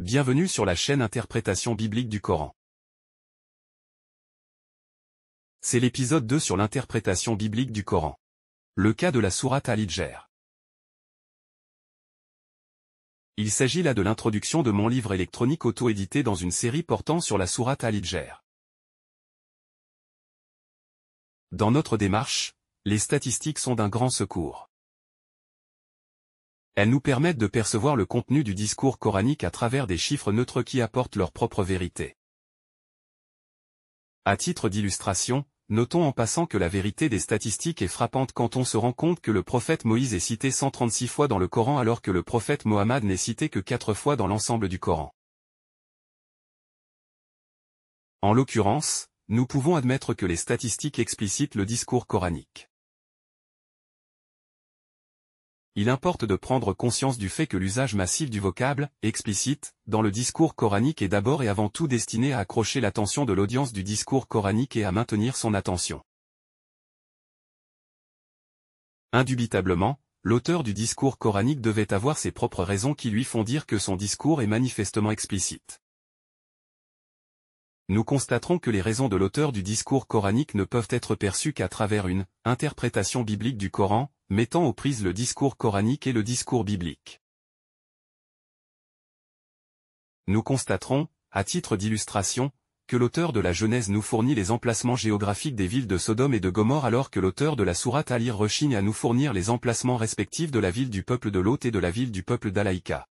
Bienvenue sur la chaîne Interprétation biblique du Coran. C'est l'épisode 2 sur l'interprétation biblique du Coran. Le cas de la sourate Al-Hijr. Il s'agit là de l'introduction de mon livre électronique auto-édité dans une série portant sur la sourate Al-Hijr. Dans notre démarche, les statistiques sont d'un grand secours. Elles nous permettent de percevoir le contenu du discours coranique à travers des chiffres neutres qui apportent leur propre vérité. À titre d'illustration, notons en passant que la vérité des statistiques est frappante quand on se rend compte que le prophète Moïse est cité 136 fois dans le Coran alors que le prophète Mohammed n'est cité que 4 fois dans l'ensemble du Coran. En l'occurrence, nous pouvons admettre que les statistiques explicitent le discours coranique. Il importe de prendre conscience du fait que l'usage massif du vocable « explicite » dans le discours coranique est d'abord et avant tout destiné à accrocher l'attention de l'audience du discours coranique et à maintenir son attention. Indubitablement, l'auteur du discours coranique devait avoir ses propres raisons qui lui font dire que son discours est manifestement explicite. Nous constaterons que les raisons de l'auteur du discours coranique ne peuvent être perçues qu'à travers une interprétation biblique du Coran, mettant aux prises le discours coranique et le discours biblique. Nous constaterons, à titre d'illustration, que l'auteur de la Genèse nous fournit les emplacements géographiques des villes de Sodome et de Gomorrhe alors que l'auteur de la sourate Al-Hijr rechigne à nous fournir les emplacements respectifs de la ville du peuple de Lot et de la ville du peuple d'Alaïka.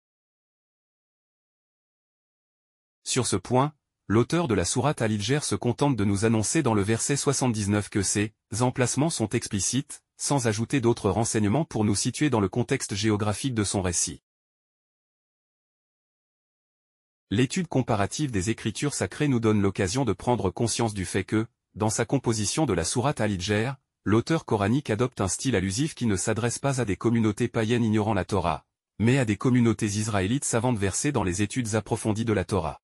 Sur ce point, l'auteur de la sourate Al-Hijr se contente de nous annoncer dans le verset 79 que ces emplacements sont explicites, sans ajouter d'autres renseignements pour nous situer dans le contexte géographique de son récit. L'étude comparative des Écritures sacrées nous donne l'occasion de prendre conscience du fait que, dans sa composition de la sourate Al-Hijr, l'auteur coranique adopte un style allusif qui ne s'adresse pas à des communautés païennes ignorant la Torah, mais à des communautés israélites savantes versées dans les études approfondies de la Torah.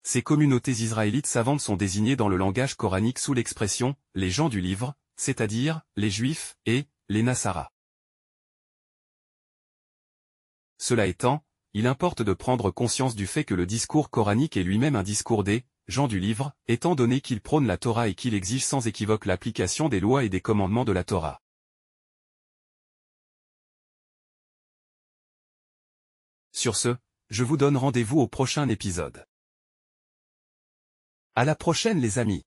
Ces communautés israélites savantes sont désignées dans le langage coranique sous l'expression « les gens du livre », c'est-à-dire les Juifs et les Nasara. Cela étant, il importe de prendre conscience du fait que le discours coranique est lui-même un discours des gens du livre, étant donné qu'il prône la Torah et qu'il exige sans équivoque l'application des lois et des commandements de la Torah. Sur ce, je vous donne rendez-vous au prochain épisode. À la prochaine les amis.